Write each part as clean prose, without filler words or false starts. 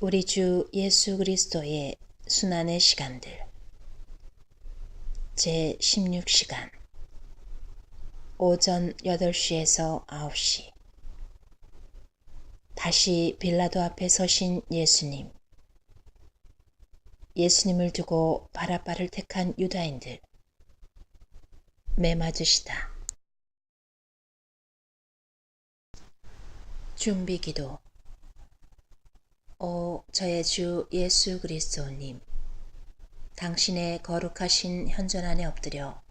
우리 주 예수 그리스도의 순환의 시간들 제16시간 오전 8시에서 9시 다시 빌라도 앞에 서신 예수님. 예수님을 두고 바라바를 택한 유다인들 매맞으시다. 중비기도. 오 저의 주 예수 그리스도님, 당신의 거룩하신 현존 안에 엎드려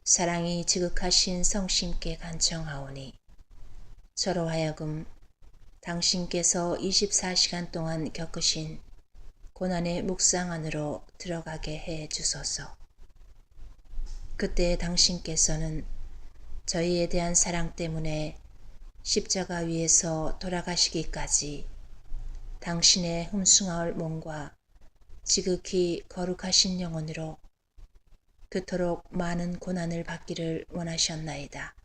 사랑이 지극하신 성심께 간청하오니 저로 하여금 당신께서 24시간 동안 겪으신 고난의 묵상 안으로 들어가게 해 주소서. 그때 당신께서는 저희에 대한 사랑 때문에 십자가 위에서 돌아가시기까지 당신의 흠숭아올 몸과 지극히 거룩하신 영혼으로 그토록 많은 고난을 받기를 원하셨나이다.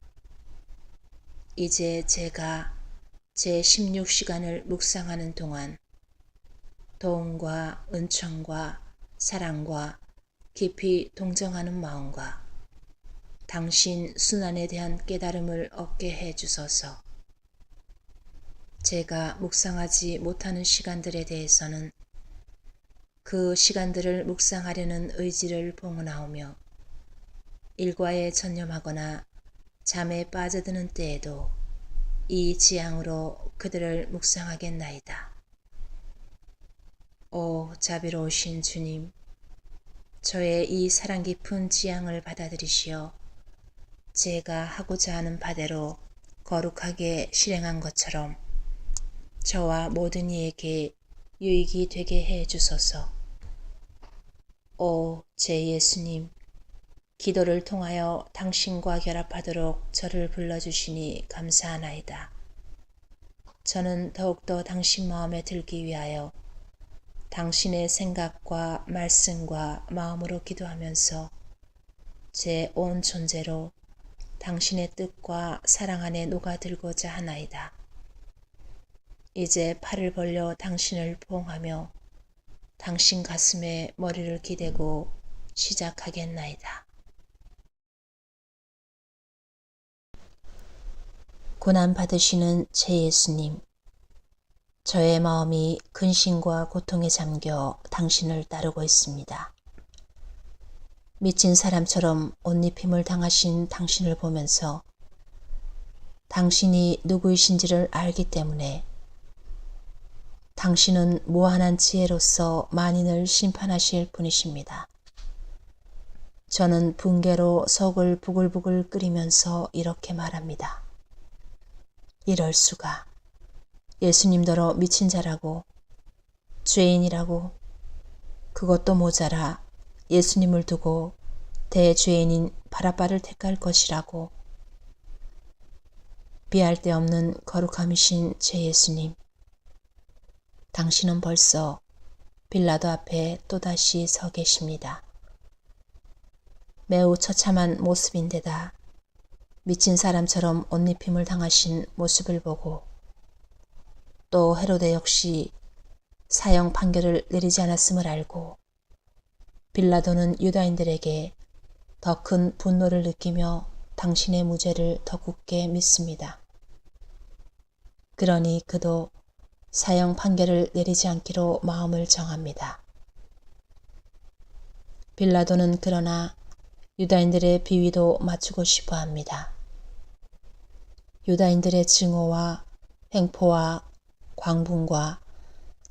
이제 제가 제16시간을 묵상하는 동안 도움과 은총과 사랑과 깊이 동정하는 마음과 당신 순환에 대한 깨달음을 얻게 해 주소서. 제가 묵상하지 못하는 시간들에 대해서는 그 시간들을 묵상하려는 의지를 봉헌하오며 일과에 전념하거나 잠에 빠져드는 때에도 이 지향으로 그들을 묵상하겠나이다. 오 자비로우신 주님, 저의 이 사랑 깊은 지향을 받아들이시어 제가 하고자 하는 바대로 거룩하게 실행한 것처럼 저와 모든 이에게 유익이 되게 해 주소서. 오 제 예수님, 기도를 통하여 당신과 결합하도록 저를 불러주시니 감사하나이다. 저는 더욱더 당신 마음에 들기 위하여 당신의 생각과 말씀과 마음으로 기도하면서 제 온 존재로 당신의 뜻과 사랑 안에 녹아들고자 하나이다. 이제 팔을 벌려 당신을 포옹하며 당신 가슴에 머리를 기대고 시작하겠나이다. 고난받으시는 제 예수님, 저의 마음이 근심과 고통에 잠겨 당신을 따르고 있습니다. 미친 사람처럼 옷입힘을 당하신 당신을 보면서 당신이 누구이신지를 알기 때문에 당신은 무한한 지혜로서 만인을 심판하실 분이십니다. 저는 붕괴로 속을 부글부글 끓이면서 이렇게 말합니다. 이럴 수가. 예수님더러 미친 자라고, 죄인이라고, 그것도 모자라 예수님을 두고 대죄인인 바라바를 택할 것이라고. 비할 데 없는 거룩함이신 제 예수님, 당신은 벌써 빌라도 앞에 또다시 서 계십니다. 매우 처참한 모습인데다 미친 사람처럼 옷입힘을 당하신 모습을 보고 또 헤로데 역시 사형 판결을 내리지 않았음을 알고 빌라도는 유다인들에게 더 큰 분노를 느끼며 당신의 무죄를 더 굳게 믿습니다. 그러니 그도 사형 판결을 내리지 않기로 마음을 정합니다. 빌라도는 그러나 유다인들의 비위도 맞추고 싶어 합니다. 유다인들의 증오와 횡포와 광분과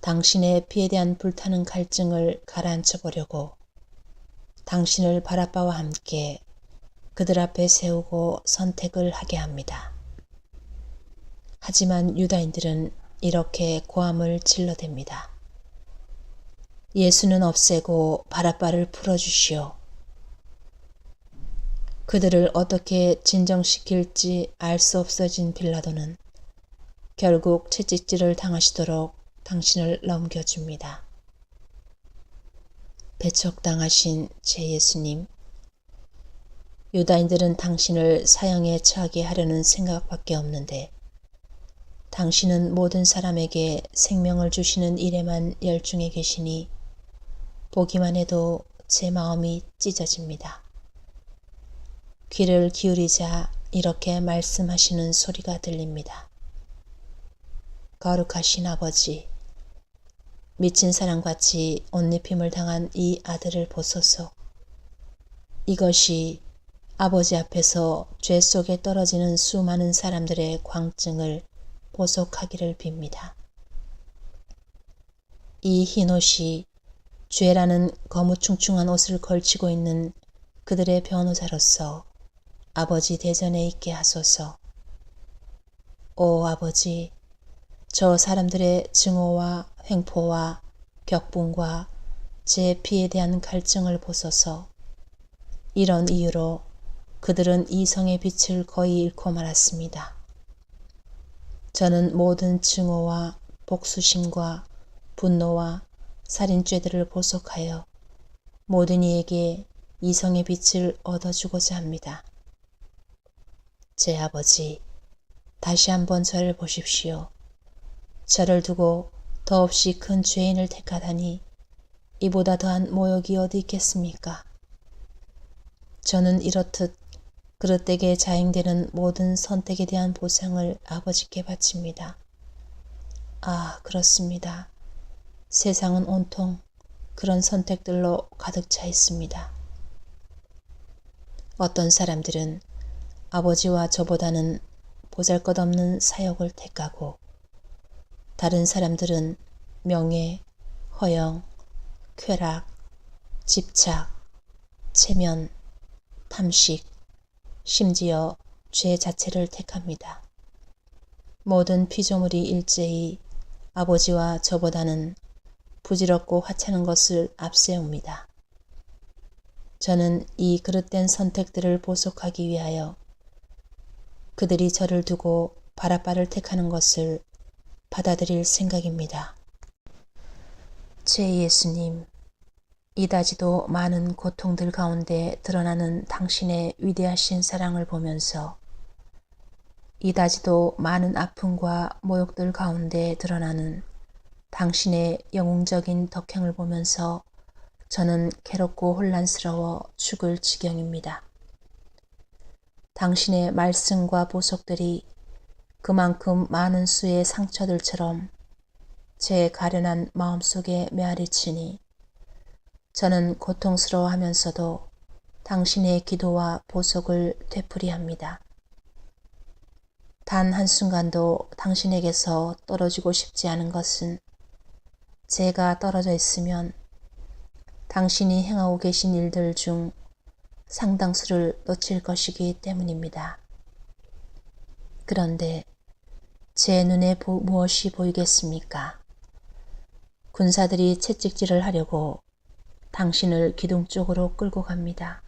당신의 피에 대한 불타는 갈증을 가라앉혀 보려고 당신을 바라바와 함께 그들 앞에 세우고 선택을 하게 합니다. 하지만 유다인들은 이렇게 고함을 질러댑니다. 예수는 없애고 바라바를 풀어주시오. 그들을 어떻게 진정시킬지 알 수 없어진 빌라도는 결국 채찍질을 당하시도록 당신을 넘겨줍니다. 배척당하신 제 예수님, 유다인들은 당신을 사형에 처하게 하려는 생각밖에 없는데 당신은 모든 사람에게 생명을 주시는 일에만 열중해 계시니 보기만 해도 제 마음이 찢어집니다. 귀를 기울이자 이렇게 말씀하시는 소리가 들립니다. 거룩하신 아버지, 미친 사람같이 옷입힘을 당한 이 아들을 보소서. 이것이 아버지 앞에서 죄 속에 떨어지는 수많은 사람들의 광증을 보속하기를 빕니다. 이 흰옷이 죄라는 거무충충한 옷을 걸치고 있는 그들의 변호자로서 아버지 대전에 있게 하소서. 오 아버지, 저 사람들의 증오와 횡포와 격분과 제 피에 대한 갈증을 보소서. 이런 이유로 그들은 이성의 빛을 거의 잃고 말았습니다. 저는 모든 증오와 복수심과 분노와 살인죄들을 보속하여 모든 이에게 이성의 빛을 얻어주고자 합니다. 제 아버지, 다시 한번 저를 보십시오. 저를 두고 더없이 큰 죄인을 택하다니 이보다 더한 모욕이 어디 있겠습니까? 저는 이렇듯 그릇되게 자행되는 모든 선택에 대한 보상을 아버지께 바칩니다. 아, 그렇습니다. 세상은 온통 그런 선택들로 가득 차 있습니다. 어떤 사람들은 아버지와 저보다는 보잘것없는 사역을 택하고 다른 사람들은 명예, 허영, 쾌락, 집착, 체면, 탐식, 심지어 죄 자체를 택합니다. 모든 피조물이 일제히 아버지와 저보다는 부질없고 하찮은 것을 앞세웁니다. 저는 이 그릇된 선택들을 보속하기 위하여 그들이 저를 두고 바라바를 택하는 것을 받아들일 생각입니다. 제 예수님, 이다지도 많은 고통들 가운데 드러나는 당신의 위대하신 사랑을 보면서 이다지도 많은 아픔과 모욕들 가운데 드러나는 당신의 영웅적인 덕행을 보면서 저는 괴롭고 혼란스러워 죽을 지경입니다. 당신의 말씀과 보석들이 그만큼 많은 수의 상처들처럼 제 가련한 마음속에 메아리치니 저는 고통스러워하면서도 당신의 기도와 보석을 되풀이합니다. 단 한순간도 당신에게서 떨어지고 싶지 않은 것은 제가 떨어져 있으면 당신이 행하고 계신 일들 중 상당수를 놓칠 것이기 때문입니다. 그런데 제 눈에 무엇이 보이겠습니까? 군사들이 채찍질을 하려고 당신을 기둥 쪽으로 끌고 갑니다.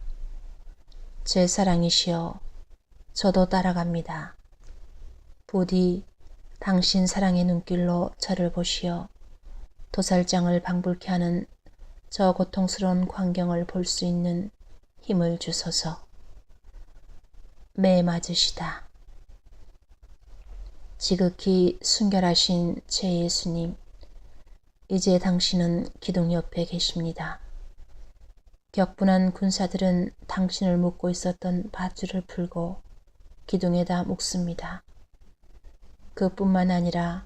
제 사랑이시여, 저도 따라갑니다. 부디 당신 사랑의 눈길로 저를 보시어 도살장을 방불케 하는 저 고통스러운 광경을 볼 수 있는 힘을 주소서. 매 맞으시다. 지극히 순결하신 제 예수님, 이제 당신은 기둥 옆에 계십니다. 격분한 군사들은 당신을 묶고 있었던 밧줄을 풀고 기둥에다 묶습니다. 그뿐만 아니라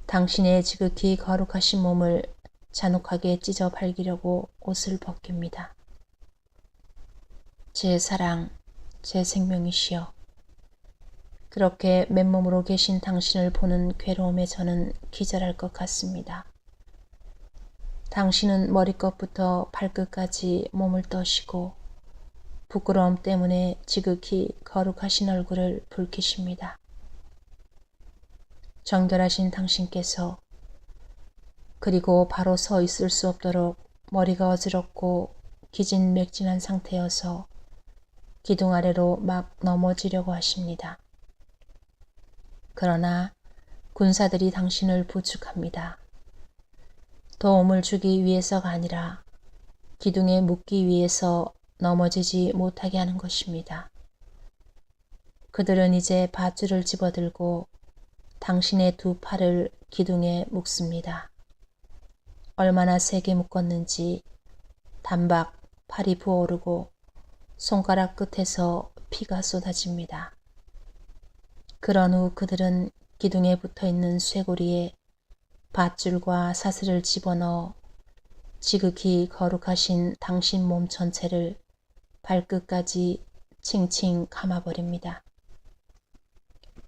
당신의 지극히 거룩하신 몸을 잔혹하게 찢어 발기려고 옷을 벗깁니다. 제 사랑, 제 생명이시여, 그렇게 맨몸으로 계신 당신을 보는 괴로움에 저는 기절할 것 같습니다. 당신은 머리끝부터 발끝까지 몸을 떠시고 부끄러움 때문에 지극히 거룩하신 얼굴을 붉히십니다. 정결하신 당신께서 그리고 바로 서 있을 수 없도록 머리가 어지럽고 기진맥진한 상태여서 기둥 아래로 막 넘어지려고 하십니다. 그러나 군사들이 당신을 부축합니다. 도움을 주기 위해서가 아니라 기둥에 묶기 위해서 넘어지지 못하게 하는 것입니다. 그들은 이제 밧줄을 집어들고 당신의 두 팔을 기둥에 묶습니다. 얼마나 세게 묶었는지 단박 팔이 부어오르고 손가락 끝에서 피가 쏟아집니다. 그런 후 그들은 기둥에 붙어있는 쇠고리에 밧줄과 사슬을 집어넣어 지극히 거룩하신 당신 몸 전체를 발끝까지 칭칭 감아버립니다.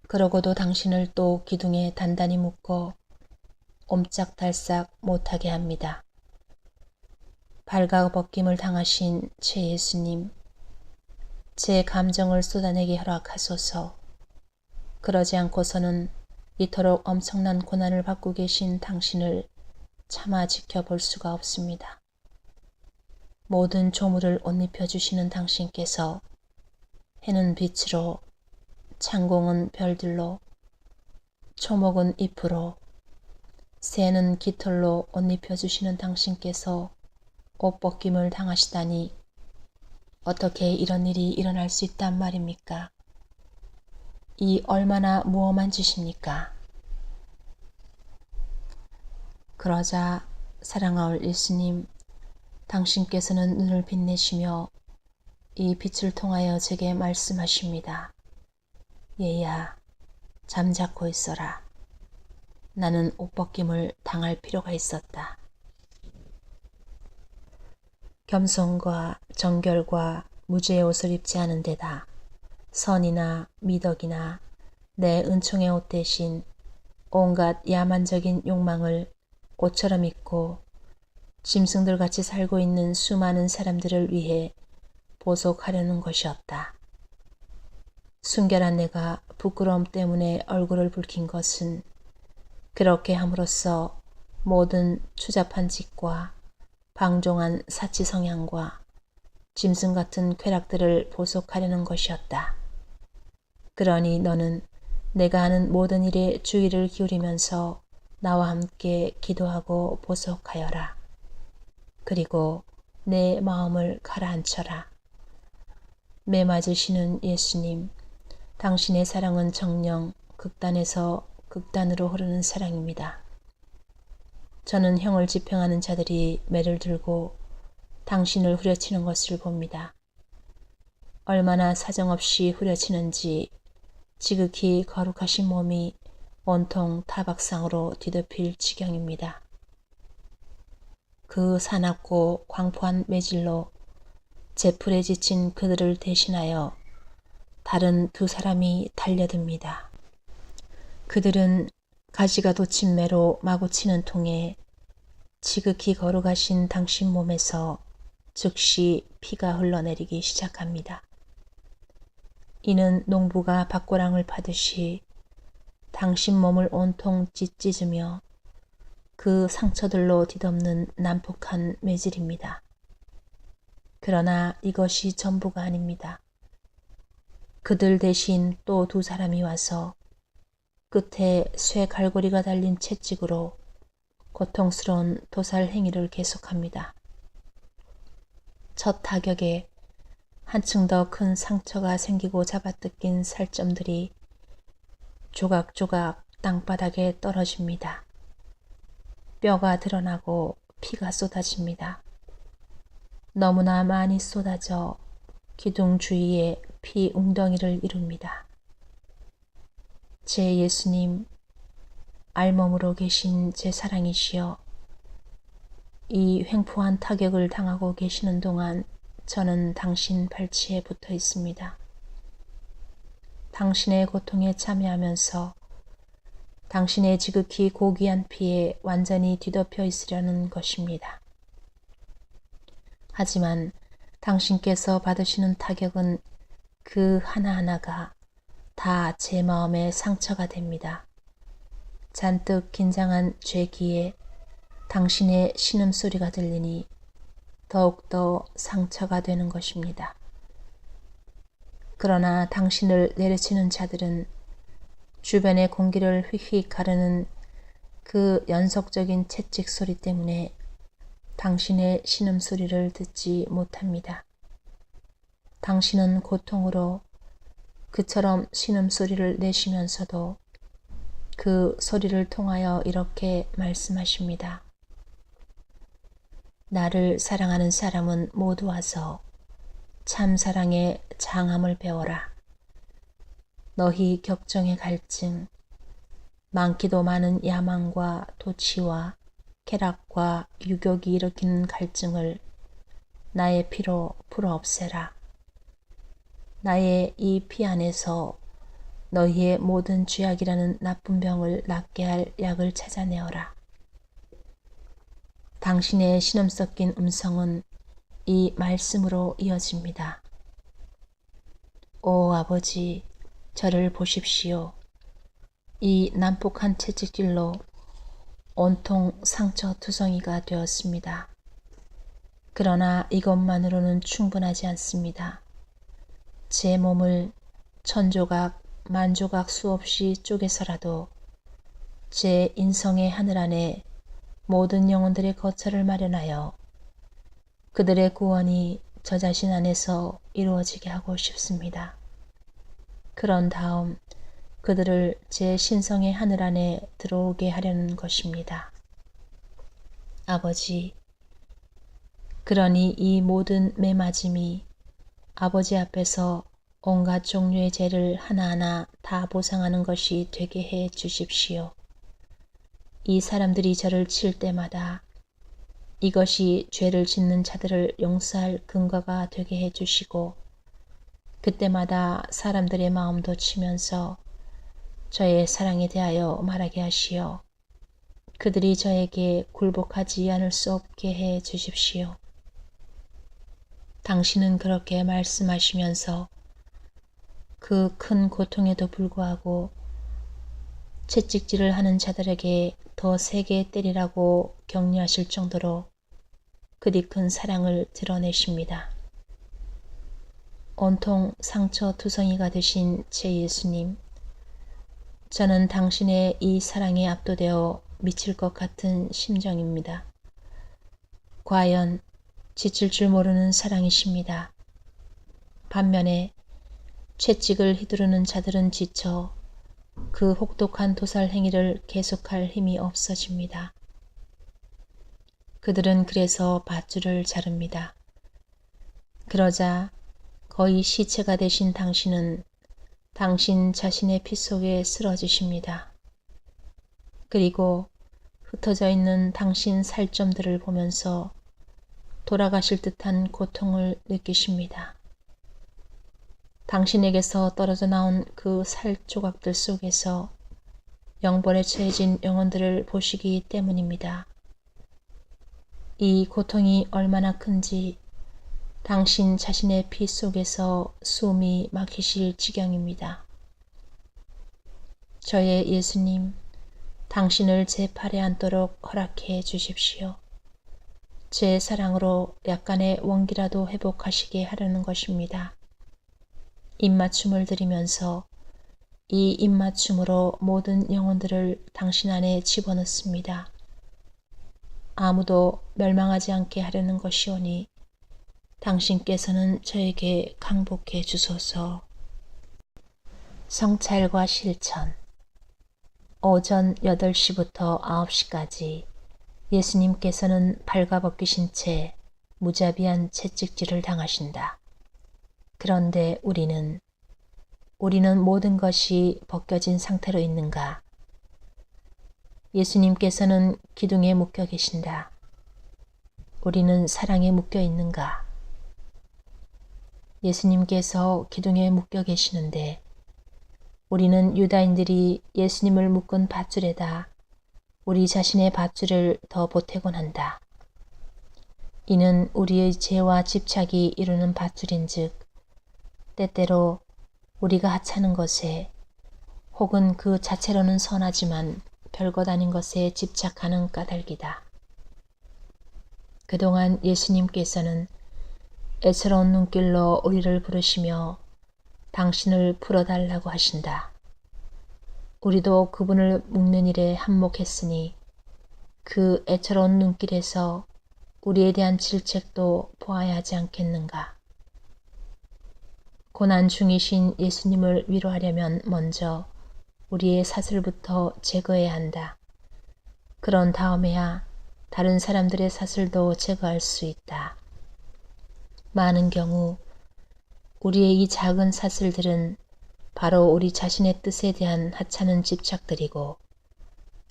그러고도 당신을 또 기둥에 단단히 묶어 옴짝달싹 못하게 합니다. 발가벗김을 당하신 제 예수님, 제 감정을 쏟아내게 허락하소서. 그러지 않고서는 이토록 엄청난 고난을 받고 계신 당신을 차마 지켜볼 수가 없습니다. 모든 조물을 옷 입혀주시는 당신께서 해는 빛으로, 창공은 별들로, 초목은 잎으로, 새는 깃털로 옷 입혀주시는 당신께서 옷 벗김을 당하시다니 어떻게 이런 일이 일어날 수 있단 말입니까? 이 얼마나 무엄한 짓입니까? 그러자 사랑하올 예수님, 당신께서는 눈을 빛내시며 이 빛을 통하여 제게 말씀하십니다. 얘야, 잠자코 있어라. 나는 옷벗김을 당할 필요가 있었다. 겸손과 정결과 무죄의 옷을 입지 않은 데다 선이나 미덕이나 내 은총의 옷 대신 온갖 야만적인 욕망을 옷처럼 입고 짐승들같이 살고 있는 수많은 사람들을 위해 보속하려는 것이었다. 순결한 내가 부끄러움 때문에 얼굴을 붉힌 것은 그렇게 함으로써 모든 추잡한 짓과 방종한 사치 성향과 짐승 같은 쾌락들을 보속하려는 것이었다. 그러니 너는 내가 하는 모든 일에 주의를 기울이면서 나와 함께 기도하고 보속하여라. 그리고 내 마음을 가라앉혀라. 매맞으시는 예수님, 당신의 사랑은 정녕 극단에서 극단으로 흐르는 사랑입니다. 저는 형을 집행하는 자들이 매를 들고 당신을 후려치는 것을 봅니다. 얼마나 사정없이 후려치는지 지극히 거룩하신 몸이 온통 타박상으로 뒤덮일 지경입니다. 그 사납고 광포한 매질로 제풀에 지친 그들을 대신하여 다른 두 사람이 달려듭니다. 그들은 가지가 돋친 매로 마구 치는 통에 지극히 거룩하신 당신 몸에서 즉시 피가 흘러내리기 시작합니다. 이는 농부가 밭고랑을 파듯이 당신 몸을 온통 찢으며 그 상처들로 뒤덮는 난폭한 매질입니다. 그러나 이것이 전부가 아닙니다. 그들 대신 또 두 사람이 와서 끝에 쇠 갈고리가 달린 채찍으로 고통스러운 도살 행위를 계속합니다. 첫 타격에 한층 더 큰 상처가 생기고 잡아뜯긴 살점들이 조각조각 땅바닥에 떨어집니다. 뼈가 드러나고 피가 쏟아집니다. 너무나 많이 쏟아져 기둥 주위에 피 웅덩이를 이룹니다. 제 예수님, 알몸으로 계신 제 사랑이시여, 이 횡포한 타격을 당하고 계시는 동안 저는 당신 발치에 붙어 있습니다. 당신의 고통에 참여하면서 당신의 지극히 고귀한 피에 완전히 뒤덮여 있으려는 것입니다. 하지만 당신께서 받으시는 타격은 그 하나하나가 다 제 마음의 상처가 됩니다. 잔뜩 긴장한 죄 귀에 당신의 신음소리가 들리니 더욱더 상처가 되는 것입니다. 그러나 당신을 내려치는 자들은 주변의 공기를 휙휙 가르는 그 연속적인 채찍 소리 때문에 당신의 신음소리를 듣지 못합니다. 당신은 고통으로 그처럼 신음소리를 내시면서도 그 소리를 통하여 이렇게 말씀하십니다. 나를 사랑하는 사람은 모두 와서 참 사랑의 장함을 배워라. 너희 격정의 갈증, 많기도 많은 야망과 도취와 쾌락과 유격이 일으키는 갈증을 나의 피로 풀어 없애라. 나의 이 피 안에서 너희의 모든 죄악이라는 나쁜 병을 낫게 할 약을 찾아내어라. 당신의 신음 섞인 음성은 이 말씀으로 이어집니다. 오 아버지, 저를 보십시오. 이 난폭한 채찍질로 온통 상처투성이가 되었습니다. 그러나 이것만으로는 충분하지 않습니다. 제 몸을 천조각, 만조각 수없이 쪼개서라도 제 인성의 하늘 안에 모든 영혼들의 거처를 마련하여 그들의 구원이 저 자신 안에서 이루어지게 하고 싶습니다. 그런 다음 그들을 제 신성의 하늘 안에 들어오게 하려는 것입니다. 아버지, 그러니 이 모든 매맞음이 아버지 앞에서 온갖 종류의 죄를 하나하나 다 보상하는 것이 되게 해 주십시오. 이 사람들이 저를 칠 때마다 이것이 죄를 짓는 자들을 용서할 근거가 되게 해 주시고 그때마다 사람들의 마음도 치면서 저의 사랑에 대하여 말하게 하시어 그들이 저에게 굴복하지 않을 수 없게 해 주십시오. 당신은 그렇게 말씀하시면서 그 큰 고통에도 불구하고 채찍질을 하는 자들에게 더 세게 때리라고 격려하실 정도로 그리 큰 사랑을 드러내십니다. 온통 상처투성이가 되신 제 예수님, 저는 당신의 이 사랑에 압도되어 미칠 것 같은 심정입니다. 과연 지칠 줄 모르는 사랑이십니다. 반면에 채찍을 휘두르는 자들은 지쳐 그 혹독한 도살 행위를 계속할 힘이 없어집니다. 그들은 그래서 밧줄을 자릅니다. 그러자 거의 시체가 되신 당신은 당신 자신의 피 속에 쓰러지십니다. 그리고 흩어져 있는 당신 살점들을 보면서 돌아가실 듯한 고통을 느끼십니다. 당신에게서 떨어져 나온 그 살 조각들 속에서 영벌에 처해진 영혼들을 보시기 때문입니다. 이 고통이 얼마나 큰지 당신 자신의 피 속에서 숨이 막히실 지경입니다. 저의 예수님, 당신을 제 팔에 앉도록 허락해 주십시오. 제 사랑으로 약간의 원기라도 회복하시게 하려는 것입니다. 입맞춤을 드리면서 이 입맞춤으로 모든 영혼들을 당신 안에 집어넣습니다. 아무도 멸망하지 않게 하려는 것이오니 당신께서는 저에게 강복해 주소서. 성찰과 실천. 오전 8시부터 9시까지 예수님께서는 발가벗기신 채 무자비한 채찍질을 당하신다. 그런데 우리는 모든 것이 벗겨진 상태로 있는가? 예수님께서는 기둥에 묶여 계신다. 우리는 사랑에 묶여 있는가? 예수님께서 기둥에 묶여 계시는데 우리는 유다인들이 예수님을 묶은 밧줄에다 우리 자신의 밧줄을 더 보태곤 한다. 이는 우리의 죄와 집착이 이루는 밧줄인즉 때때로 우리가 하찮은 것에 혹은 그 자체로는 선하지만 별것 아닌 것에 집착하는 까닭이다. 그동안 예수님께서는 애처로운 눈길로 우리를 부르시며 당신을 풀어달라고 하신다. 우리도 그분을 묶는 일에 한몫했으니 그 애처로운 눈길에서 우리에 대한 질책도 보아야 하지 않겠는가. 고난 중이신 예수님을 위로하려면 먼저 우리의 사슬부터 제거해야 한다. 그런 다음에야 다른 사람들의 사슬도 제거할 수 있다. 많은 경우 우리의 이 작은 사슬들은 바로 우리 자신의 뜻에 대한 하찮은 집착들이고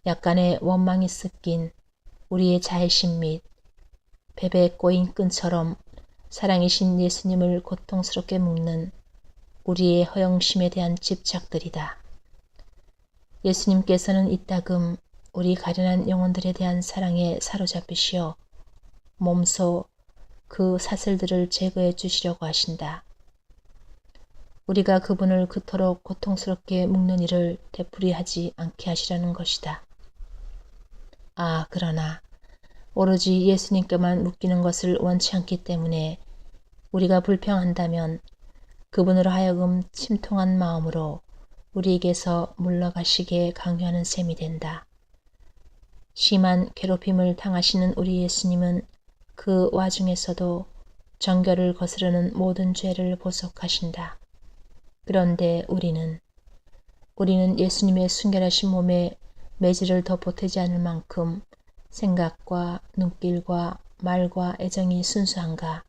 약간의 원망이 섞인 우리의 자애심 및 뱀에 꼬인 끈처럼 사랑이신 예수님을 고통스럽게 묶는 우리의 허영심에 대한 집착들이다. 예수님께서는 이따금 우리 가련한 영혼들에 대한 사랑에 사로잡히시어 몸소 그 사슬들을 제거해 주시려고 하신다. 우리가 그분을 그토록 고통스럽게 묶는 일을 되풀이하지 않게 하시라는 것이다. 그러나 오로지 예수님께만 묶이는 것을 원치 않기 때문에 우리가 불평한다면 그분으로 하여금 침통한 마음으로 우리에게서 물러가시게 강요하는 셈이 된다. 심한 괴롭힘을 당하시는 우리 예수님은 그 와중에서도 정결을 거스르는 모든 죄를 보속하신다. 그런데 우리는 예수님의 순결하신 몸에 매질을 더 보태지 않을 만큼 생각과 눈길과 말과 애정이 순수한가?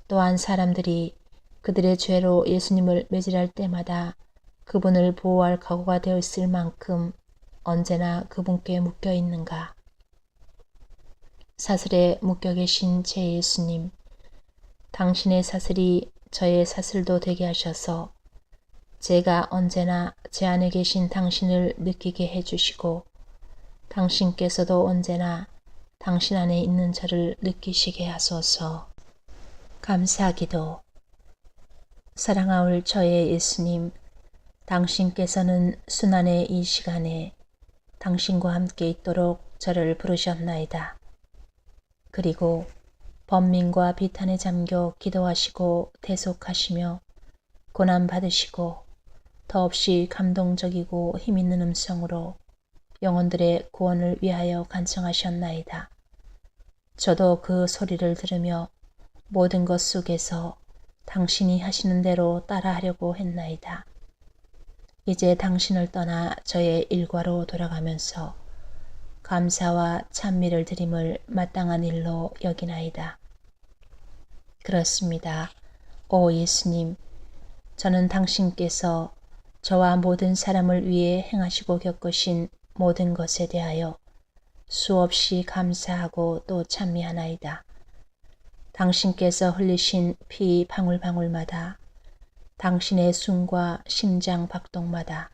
또한 사람들이 그들의 죄로 예수님을 매질할 때마다 그분을 보호할 각오가 되어 있을 만큼 언제나 그분께 묶여 있는가? 사슬에 묶여 계신 제 예수님, 당신의 사슬이 저의 사슬도 되게 하셔서 제가 언제나 제 안에 계신 당신을 느끼게 해주시고 당신께서도 언제나 당신 안에 있는 저를 느끼시게 하소서. 감사기도. 사랑하올 저의 예수님, 당신께서는 순환의 이 시간에 당신과 함께 있도록 저를 부르셨나이다. 그리고 번민과 비탄에 잠겨 기도하시고 대속하시며 고난받으시고 더없이 감동적이고 힘있는 음성으로 영혼들의 구원을 위하여 간청하셨나이다. 저도 그 소리를 들으며 모든 것 속에서 당신이 하시는 대로 따라하려고 했나이다. 이제 당신을 떠나 저의 일과로 돌아가면서 감사와 찬미를 드림을 마땅한 일로 여기나이다. 그렇습니다. 오 예수님, 저는 당신께서 저와 모든 사람을 위해 행하시고 겪으신 모든 것에 대하여 수없이 감사하고 또 찬미하나이다. 당신께서 흘리신 피 방울방울마다 당신의 숨과 심장 박동마다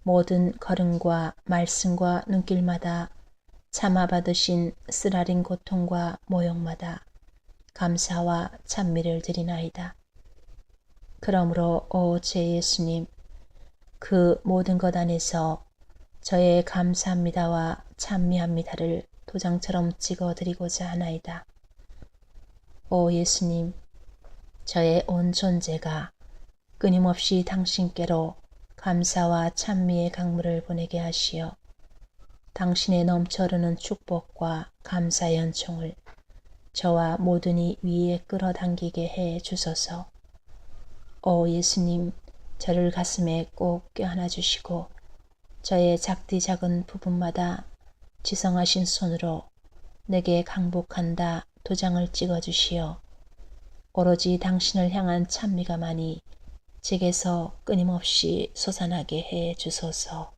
모든 걸음과 말씀과 눈길마다 참아받으신 쓰라린 고통과 모욕마다 감사와 찬미를 드리나이다. 그러므로 오 제 예수님, 그 모든 것 안에서 저의 감사합니다와 찬미합니다를 도장처럼 찍어드리고자 하나이다. 오 예수님, 저의 온 존재가 끊임없이 당신께로 감사와 찬미의 강물을 보내게 하시어 당신의 넘쳐흐르는 축복과 감사의 은총을 저와 모든 이 위에 끌어당기게 해 주소서. 오 예수님, 저를 가슴에 꼭 껴안아 주시고 저의 작디 작은 부분마다 지성하신 손으로 내게 강복한다 도장을 찍어 주시어 오로지 당신을 향한 찬미가 많이 제게서 끊임없이 솟아나게 해 주소서.